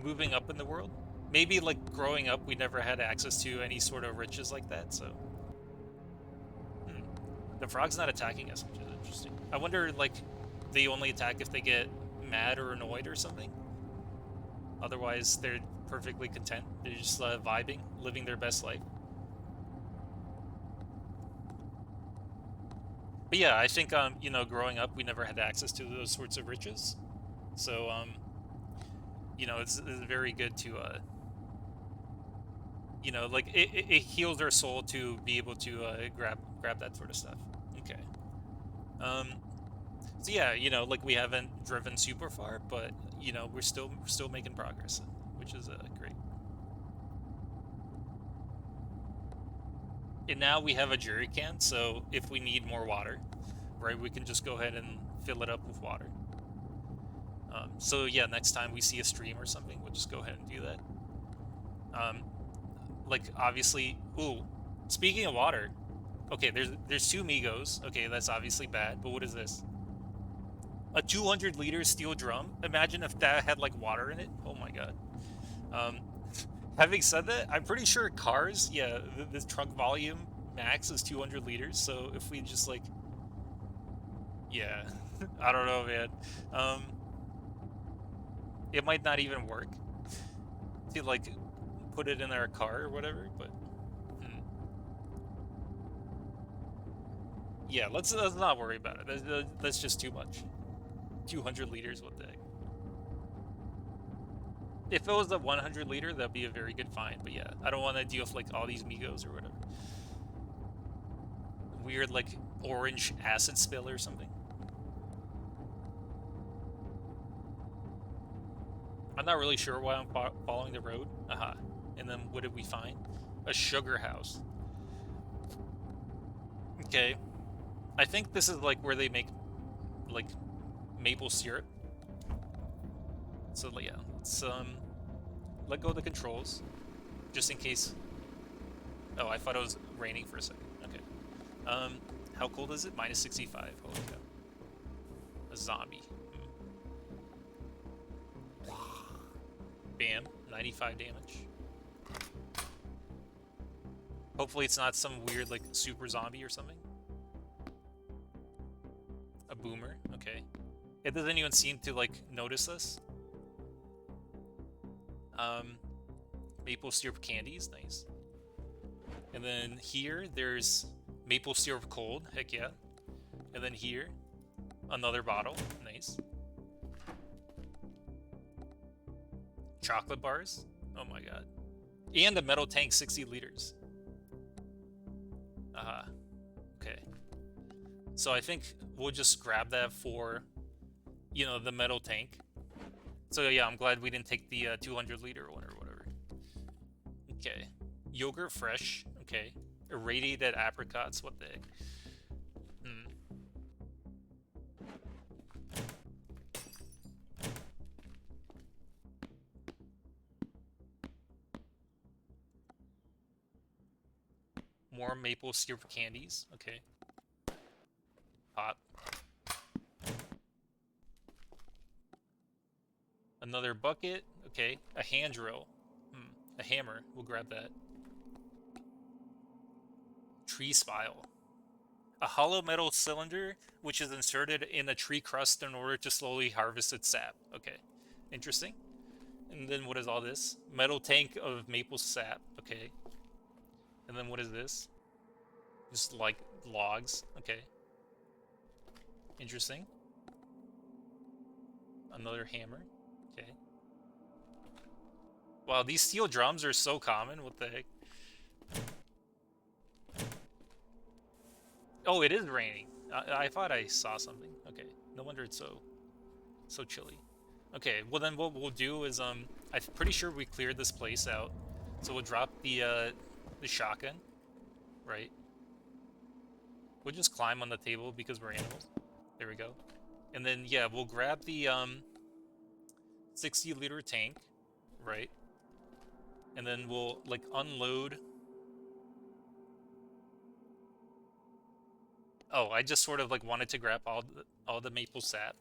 Moving up in the world. Maybe, like, growing up, we never had access to any sort of riches like that, so... The frog's not attacking us, which is interesting. I wonder, like, they only attack if they get mad or annoyed or something? Otherwise, they're perfectly content. They're just vibing, living their best life. But yeah, I think, growing up, we never had access to those sorts of riches. So, it's very good to, like, it heals our soul to be able to grab that sort of stuff. Okay. So yeah, like, we haven't driven super far, but we're still making progress, which is great. And now we have a jerry can, so if we need more water, right, we can just go ahead and fill it up with water. So yeah, next time we see a stream or something, we'll just go ahead and do that. Like, obviously, ooh, speaking of water, okay, there's 2 Migos. Okay, that's obviously bad, but what is this? A 200-liter steel drum? Imagine if that had, like, water in it. Oh my god. Having said that, I'm pretty sure cars, yeah, the trunk volume max is 200 liters, so if we just, like... Yeah, I don't know, man. It might not even work to, like, put it in our car or whatever, but... Yeah, let's not worry about it. That's just too much. 200 liters, what the heck. If it was a 100 liter, that'd be a very good find, but yeah, I don't want to deal with, like, all these Migos or whatever. Weird, like, orange acid spill or something. I'm not really sure why I'm following the road. Aha. And then what did we find? A sugar house. Okay. I think this is, like, where they make, like, maple syrup. So, yeah, let's, let go of the controls. Just in case... Oh, I thought it was raining for a second. Okay. How cold is it? Minus 65. Holy cow. A zombie. Bam. 95 damage. Hopefully it's not some weird, like, super zombie or something. A boomer. Okay. It doesn't even seem to, like, notice us. Um, maple syrup candies, nice. And then here, there's maple syrup cold, heck yeah. And then here, another bottle, nice. Chocolate bars, oh my god. And a metal tank, 60 liters. Okay. So I think we'll just grab that for, you know, the metal tank. So yeah, I'm glad we didn't take the 200-liter one or whatever. Okay. Yogurt fresh, okay. Irradiated apricots, what the heck? Hmm. More maple syrup candies, okay. Hot. Another bucket, okay. A hand drill. A hammer, we'll grab that. Tree spile. A hollow metal cylinder which is inserted in a tree crust in order to slowly harvest its sap. Okay, interesting. And then what is all this? Metal tank of maple sap. Okay. And then what is this? Just like logs. Okay. Interesting. Another hammer. Okay. Wow, these steel drums are so common. What the heck? Oh, it is raining. I thought I saw something. Okay. No wonder it's so chilly. Okay, well then what we'll do is I'm pretty sure we cleared this place out. So we'll drop the shotgun, right? We'll just climb on the table because we're animals. There we go. And then yeah, we'll grab the 60-liter tank, right? And then we'll like unload. Oh, I just sort of like wanted to grab all the maple sap.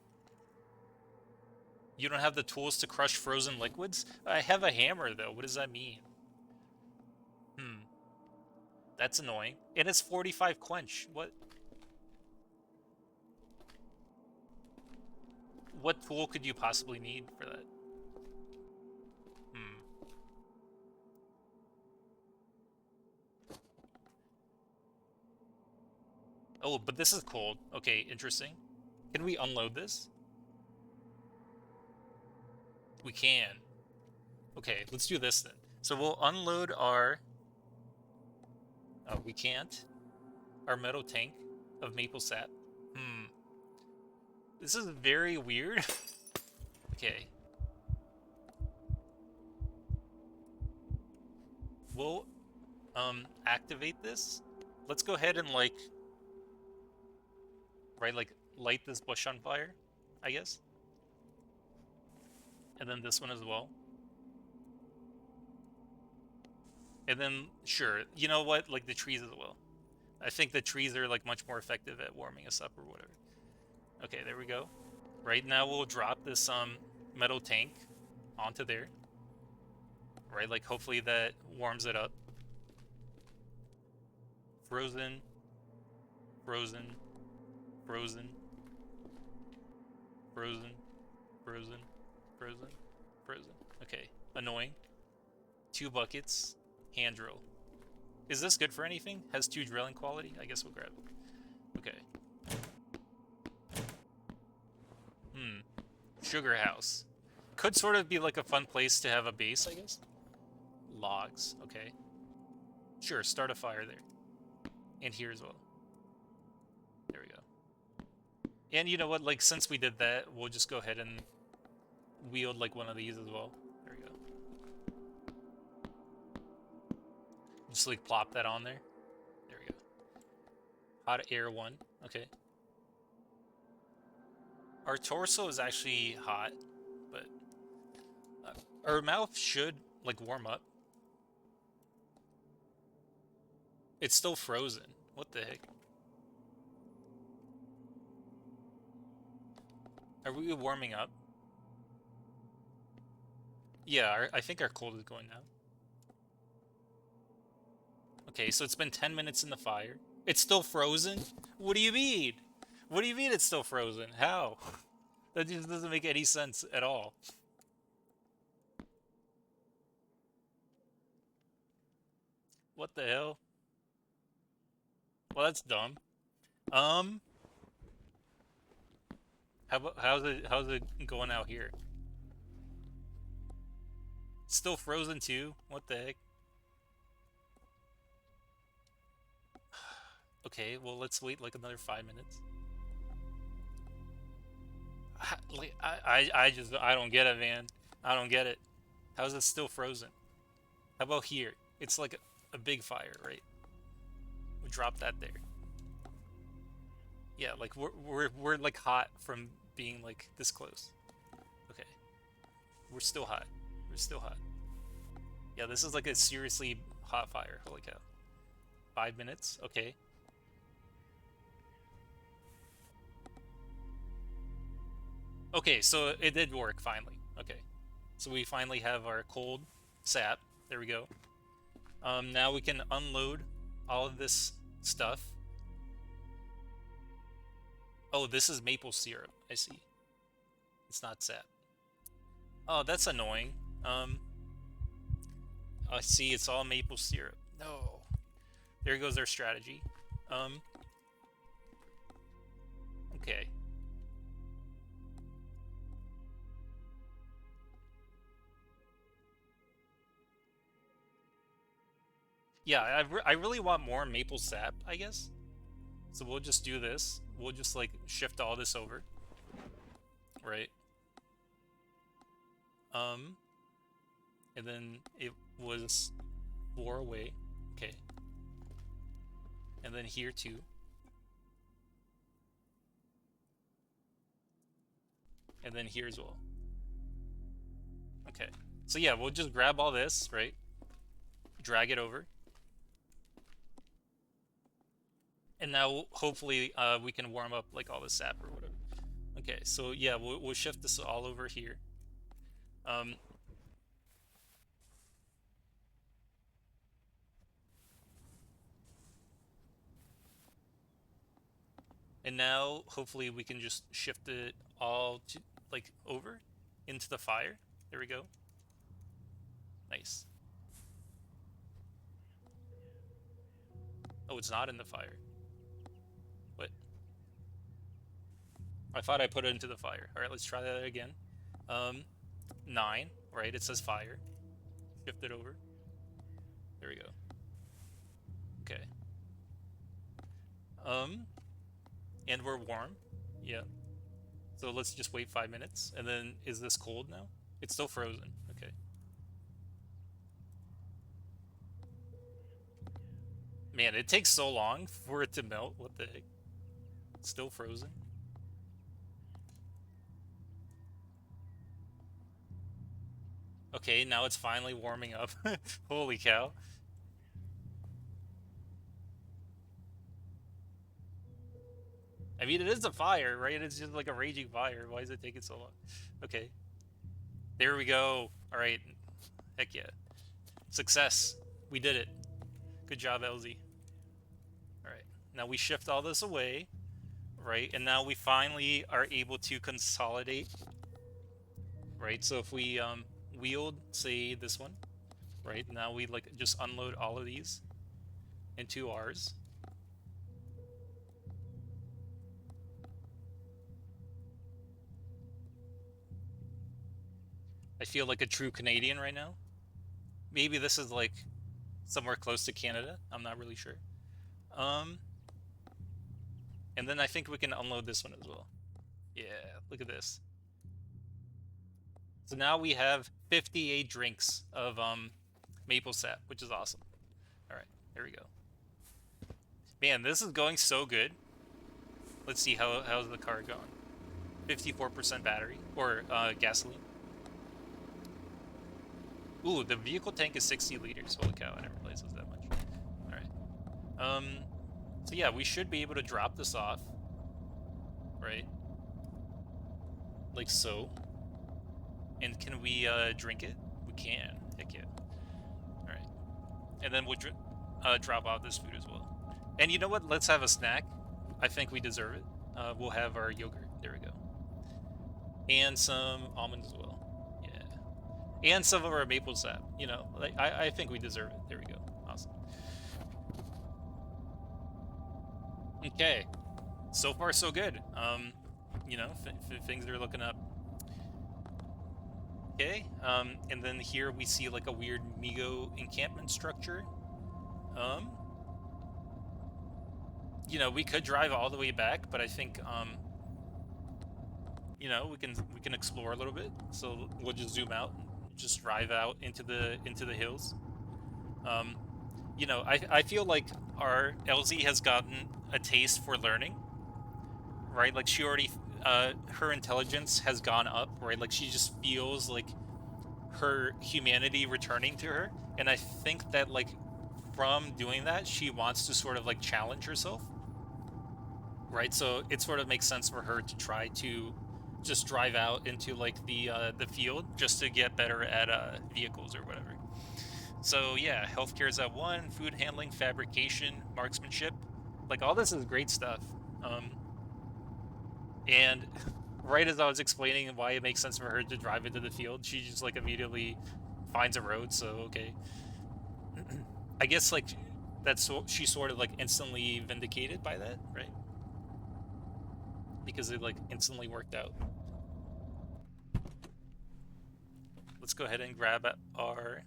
You don't have the tools to crush frozen liquids? I have a hammer though. What does that mean? That's annoying. And it's 45 quench. What tool could you possibly need for that? Oh, but this is cold. Okay, interesting. Can we unload this? We can. Okay, let's do this then. So we'll unload our... Oh, we can't. Our metal tank of maple sap. This is very weird. Okay. We'll activate this. Let's go ahead and like light this bush on fire, I guess. And then this one as well. And then sure, you know what? Like the trees as well. I think the trees are like much more effective at warming us up or whatever. Okay, there we go. Right now we'll drop this metal tank onto there. Right, like hopefully that warms it up. Frozen, frozen, frozen, frozen, frozen, frozen, frozen. Okay, annoying. 2 buckets, hand drill. Is this good for anything? Has 2 drilling quality? I guess we'll grab it. Okay. Sugar house. Could sort of be like a fun place to have a base, I guess. Logs, okay. Sure, start a fire there. And here as well. There we go. And you know what, like since we did that, we'll just go ahead and wield like one of these as well. There we go. Just like plop that on there. There we go. Hot air 1, okay. Our torso is actually hot, but our mouth should like warm up. It's still frozen. What the heck? Are we warming up? Yeah, I think our cold is going down. Okay, so it's been 10 minutes in the fire. It's still frozen? What do you mean? What do you mean it's still frozen? How? That just doesn't make any sense at all. What the hell? Well, that's dumb. Um, how's it going out here? It's still frozen too. What the heck? Okay, well let's wait like another 5 minutes. I don't get it, man. I don't get it. How is it still frozen? How about here? It's like a big fire, right? We drop that there. Yeah, like we're like hot from being like this close. Okay, we're still hot. We're still hot. Yeah, this is like a seriously hot fire. Holy cow. 5 minutes. Okay. Okay, so it did work finally. Okay, so we finally have our cold sap. There we go. Now we can unload all of this stuff. Oh, this is maple syrup. I see. It's not sap. Oh, that's annoying. I see. It's all maple syrup. No. There goes our strategy. Um. Okay. Yeah, I really want more maple sap, I guess. So we'll just do this. We'll just like shift all this over. Right. Um. And then it was 4 away. Okay. And then here too. And then here as well. Okay. So yeah, we'll just grab all this, right? Drag it over. And now hopefully we can warm up like all the sap or whatever. Okay, so yeah, we'll shift this all over here. Um, and now hopefully we can just shift it all to like over into the fire. There we go. Nice. Oh, it's not in the fire. What? I thought I put it into the fire. All right, let's try that again. 9, right? It says fire. Shift it over. There we go. Okay. Um, and we're warm. Yeah. So let's just wait 5 minutes. And then is this cold now? It's still frozen. Okay. Man, it takes so long for it to melt. What the heck? It's still frozen. Okay, now it's finally warming up. Holy cow. I mean, it is a fire, right? It's just like a raging fire. Why is it taking so long? Okay. There we go. All right. Heck yeah. Success. We did it. Good job, Elsie. All right. Now we shift all this away, right? And now we finally are able to consolidate, right? So if we wield, say, this one, right? Now we like just unload all of these into ours. I feel like a true Canadian right now. Maybe this is like somewhere close to Canada. I'm not really sure. Um, and then I think we can unload this one as well. Yeah, look at this. So now we have 58 drinks of maple sap, which is awesome. All right, there we go. Man, this is going so good. Let's see how's the car going. 54% battery or gasoline. Ooh, the vehicle tank is 60 liters. Holy cow, I didn't realize it was that much. All right. So yeah, we should be able to drop this off, right? Like so. And can we drink it? We can. Heck yeah. All right. And then we'll drop off this food as well. And you know what? Let's have a snack. I think we deserve it. We'll have our yogurt. There we go. And some almonds as well. Yeah. And some of our maple sap. You know, like I think we deserve it. There we go. Awesome. Okay, so far so good. Things are looking up. Okay, and then here we see like a weird Migo encampment structure. Um, we could drive all the way back, but I think we can explore a little bit. So we'll just zoom out, just drive out into the hills. Um, I feel like our Elsie has gotten a taste for learning, right? Like she already, her intelligence has gone up, right? Like she just feels like her humanity returning to her, and I think that like from doing that, she wants to sort of like challenge herself, right? So it sort of makes sense for her to try to just drive out into like the field just to get better at vehicles or whatever. So yeah, healthcare is at one, food handling, fabrication, marksmanship, like all this is great stuff. Um, and right as I was explaining why it makes sense for her to drive into the field, she just like immediately finds a road. So okay, I guess like she's sort of like instantly vindicated by that, right? Because it like instantly worked out. Let's go ahead and grab our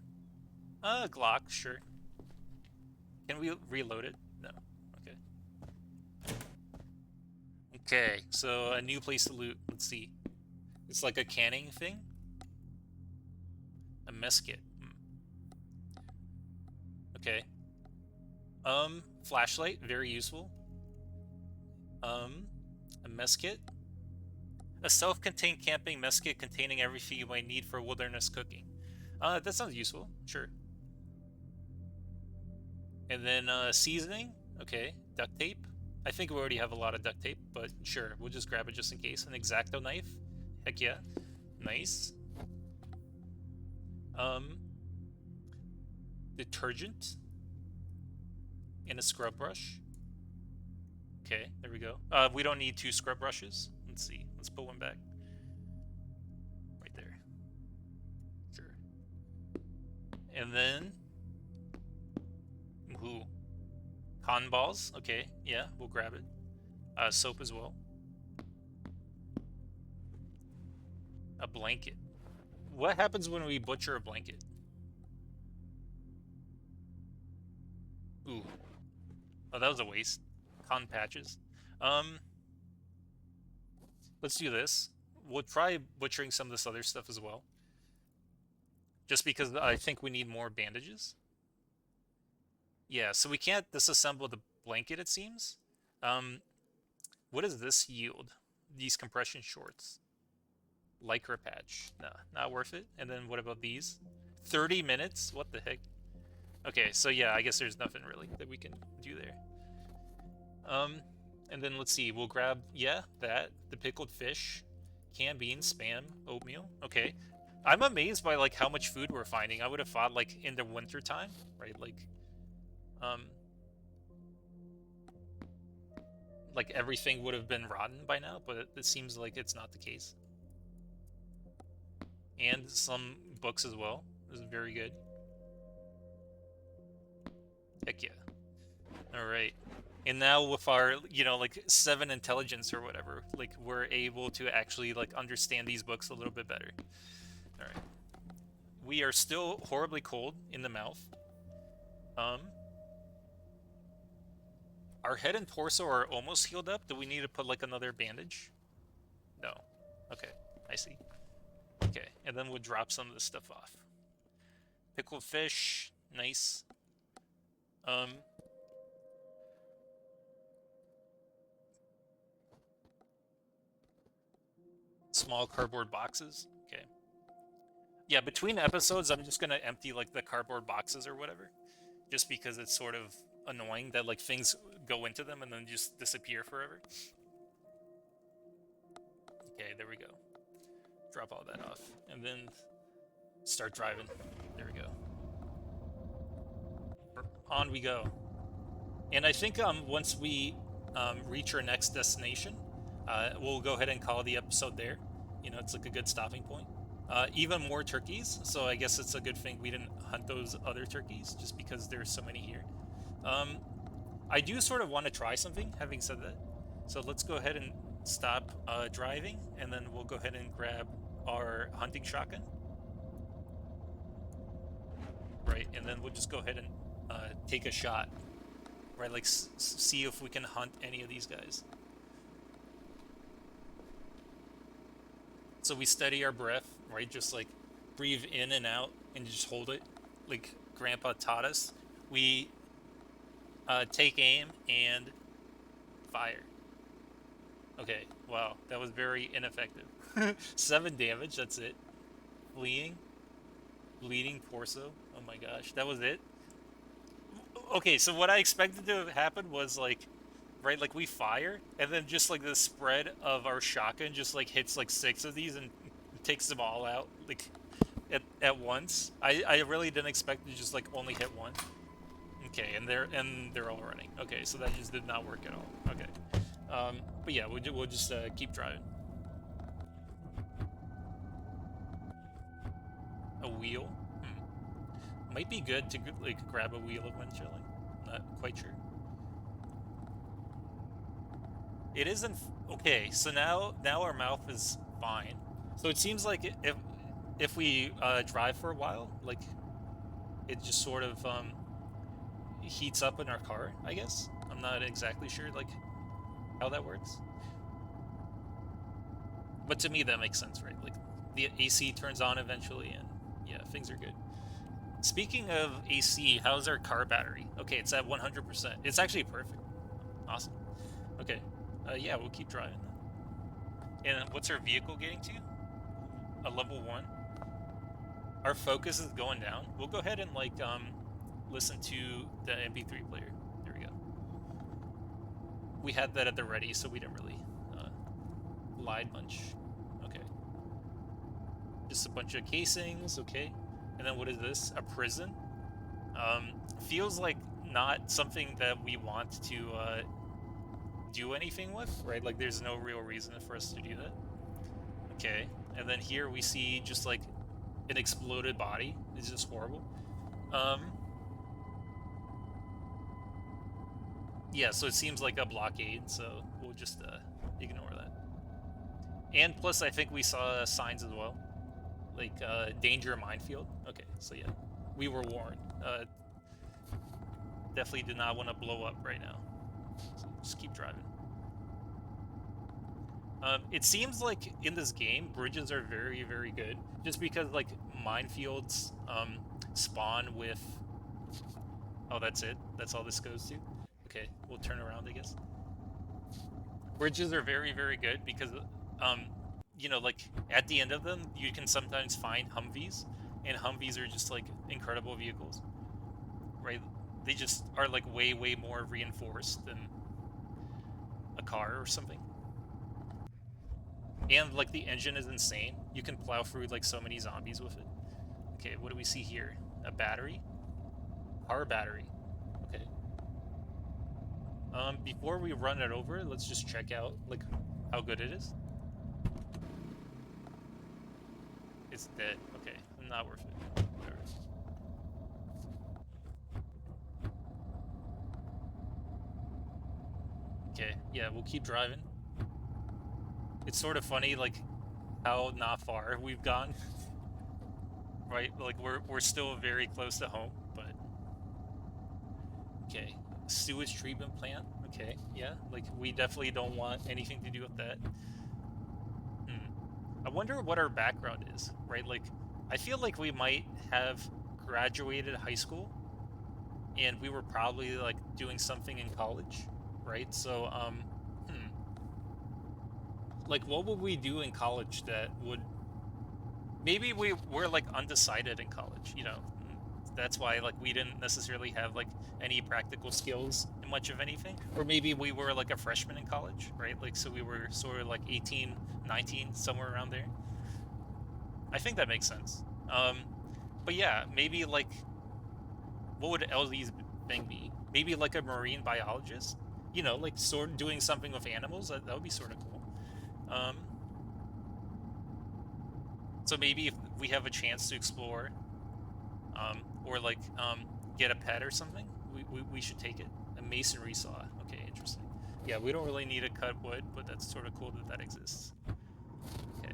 Glock. Sure. Can we reload it? No. Okay. Okay. So a new place to loot. Let's see. It's like a canning thing. A mess kit. Okay. Flashlight. Very useful. Um, a mess kit. A self-contained camping mess kit containing everything you might need for wilderness cooking. That sounds useful. Sure. And then seasoning. Okay. Duct tape. I think we already have a lot of duct tape, but sure, we'll just grab it just in case. An X-Acto knife. Heck yeah. Nice. Um, detergent and a scrub brush. Okay, there we go. We don't need two scrub brushes. Let's see. Let's put one back. Right there. Sure. And then, ooh, cotton balls. Okay, yeah, we'll grab it. Soap as well. A blanket. What happens when we butcher a blanket? Ooh. Oh, that was a waste. Cotton patches. Um, let's do this. We'll try butchering some of this other stuff as well. Just because I think we need more bandages. Yeah, so we can't disassemble the blanket, it seems. Um, what does this yield? These compression shorts. Lycra patch. No, not worth it. And then what about these? 30 minutes? What the heck? Okay, so yeah, I guess there's nothing really that we can do there. Um, and then let's see, we'll grab, yeah, that, the pickled fish, canned beans, spam, oatmeal. Okay. I'm amazed by like how much food we're finding. I would have thought like in the winter time, right? Um, like everything would have been rotten by now, but it seems like it's not the case. And some books as well. This is very good. Heck yeah. All right. And now with our, like 7 intelligence or whatever, like we're able to actually like understand these books a little bit better. All right. We are still horribly cold in the mouth. Um, our head and torso are almost healed up. Do we need to put like another bandage? No. Okay, I see. Okay, and then we'll drop some of this stuff off. Pickled fish, nice. Um, small cardboard boxes. Okay. Yeah, between episodes, I'm just gonna empty like the cardboard boxes or whatever, just because it's sort of annoying that like things go into them and then just disappear forever. Okay, there we go. Drop all that off, and then start driving. There we go. On we go. And I think once we reach our next destination, we'll go ahead and call the episode there. It's like a good stopping point. Even more turkeys, so I guess it's a good thing we didn't hunt those other turkeys just because there's so many here. Um, I do sort of want to try something, having said that. So let's go ahead and stop driving, and then we'll go ahead and grab our hunting shotgun. Right, and then we'll just go ahead and take a shot. Right, like see if we can hunt any of these guys. So we steady our breath, right? Just like breathe in and out and just hold it, like Grandpa taught us. We take aim and fire. Okay, wow, that was very ineffective. 7 damage, that's it. Fleeing, bleeding torso. Oh my gosh, that was it. Okay, so what I expected to happen was like, right, like we fire, and then just like the spread of our shotgun just like hits like 6 of these and takes them all out like at once. I really didn't expect to just like only hit one. Okay, and they're all running. Okay, so that just did not work at all. Okay, but yeah, we'll just keep driving. A wheel. Might be good to like grab a wheel when chilling. Not quite sure. It isn't okay. So now our mouth is fine. So it seems like if we drive for a while, like it just sort of heats up in our car. I guess I'm not exactly sure like how that works, but to me that makes sense, right? Like the AC turns on eventually, and yeah, things are good. Speaking of AC, how's our car battery? Okay, it's at 100%. It's actually perfect. Awesome. Okay. Yeah, we'll keep driving. And what's our vehicle getting to? A level 1. Our focus is going down. We'll go ahead and like listen to the MP3 player. There we go. We had that at the ready, so we didn't really lie much. Okay. Just a bunch of casings. Okay. And then what is this? A prison? Feels like not something that we want to do anything with, right? Like there's no real reason for us to do that. Okay, and then here we see just like an exploded body. It's just horrible. Yeah, so it seems like a blockade, so we'll just ignore that. And plus, I think we saw signs as well, like danger minefield. Okay, so yeah, we were warned. Definitely did not want to blow up right now. So just keep driving. It seems like in this game, bridges are very, very good, just because like minefields spawn with. Oh, that's it. That's all this goes to. Okay, we'll turn around, I guess. Bridges are very, very good because, you know, like at the end of them, you can sometimes find Humvees, and Humvees are just like incredible vehicles, right? They just are like way, way more reinforced than a car or something. And like the engine is insane. You can plow through like so many zombies with it. Okay, what do we see here? A battery? Car battery. Okay. Before we run it over, let's just check out like how good it is. It's dead. Okay, not worth it. Whatever. Okay, yeah, we'll keep driving. It's sort of funny, like how not far we've gone, right? Like we're still very close to home, but okay. Sewage treatment plant. Okay, yeah, like we definitely don't want anything to do with that. I wonder what our background is, right? Like, I feel like we might have graduated high school, and we were probably like doing something in college, right? So, like, what would we do in college that would maybe we were like undecided in college, you know? That's why like we didn't necessarily have like any practical skills in much of anything, or maybe we were like a freshman in college, right? Like so we were sort of like 18, 19, somewhere around there. I think that makes sense. But yeah, maybe like what would Elsie's thing be? Maybe like a marine biologist, you know, like sort of doing something with animals. That would be sort of cool. um, so maybe if we have a chance to explore, or like get a pet or something, we should take it. And masonry saw. Okay, interesting. Yeah, we don't really need to cut wood, but that's sort of cool that that exists. Okay.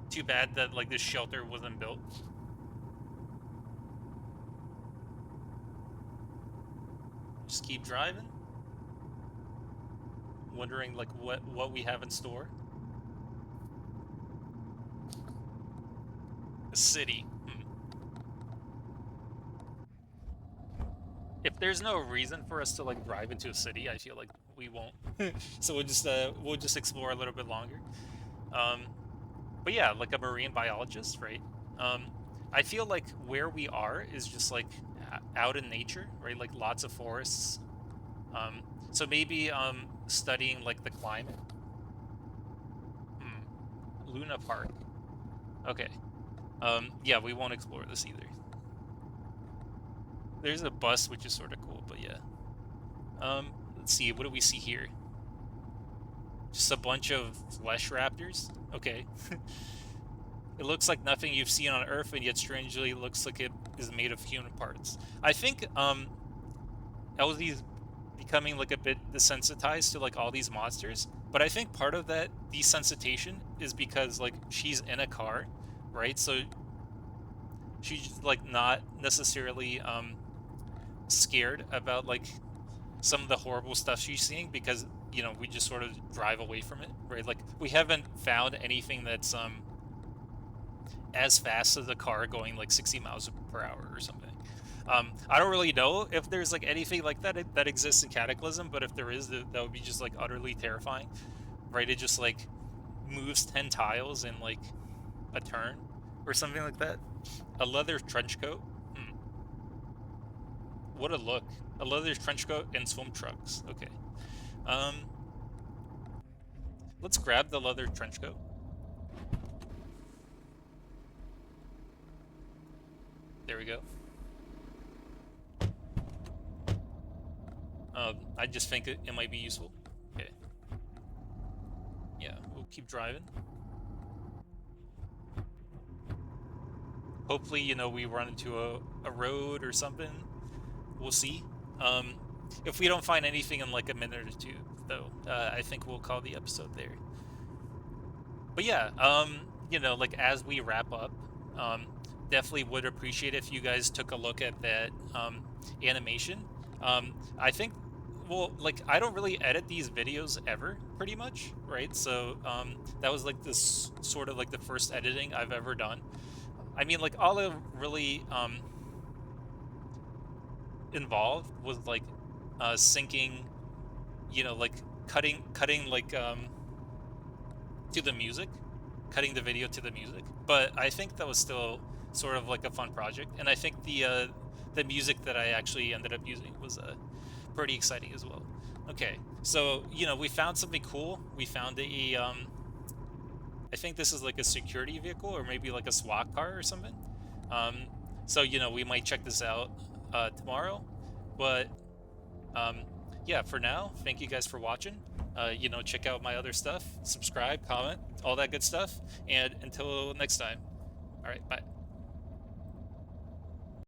Too bad that like this shelter wasn't built. Just keep driving, wondering like what we have in store. A city. If there's no reason for us to like drive into a city, I feel like we won't. So we'll just explore a little bit longer. Um, but yeah, like a marine biologist, right? Um, I feel like where we are is just like out in nature, right? Like lots of forests. Um, so maybe studying like the climate. Luna Park. Okay. Yeah, we won't explore this either. There's a bus, which is sort of cool, but yeah. Let's see. What do we see here? Just a bunch of flesh raptors. Okay. It looks like nothing you've seen on Earth, and yet strangely looks like it is made of human parts. I think Elsie's becoming like a bit desensitized to like all these monsters, but I think part of that desensitization is because like she's in a car, right? So she's like not necessarily scared about like some of the horrible stuff she's seeing because we just sort of drive away from it, right? Like we haven't found anything that's as fast as a car going like 60 miles per hour or something. I don't really know if there's like anything like that exists in Cataclysm, but if there is, that would be just like utterly terrifying, right? It just like moves 10 tiles in like a turn or something like that. A leather trench coat. What a look. A leather trench coat and swim trunks. Okay. Let's grab the leather trench coat. There we go. I just think it might be useful. Okay. Yeah, we'll keep driving. Hopefully, we run into a road or something. We'll see. If we don't find anything in like a minute or two, though, I think we'll call the episode there. But yeah, like as we wrap up, definitely would appreciate if you guys took a look at that animation. I think, well, like I don't really edit these videos ever, pretty much, right? So that was like this sort of like the first editing I've ever done. I mean, like all I really involved was like syncing, like cutting like to the music, cutting the video to the music. But I think that was still sort of like a fun project, and I think the music that I actually ended up using was pretty exciting as well. Okay, so we found something cool. We found a I think this is like a security vehicle or maybe like a SWAT car or something. So we might check this out tomorrow, but yeah, for now, thank you guys for watching. Check out my other stuff, subscribe, comment, all that good stuff, and until next time. All right, bye.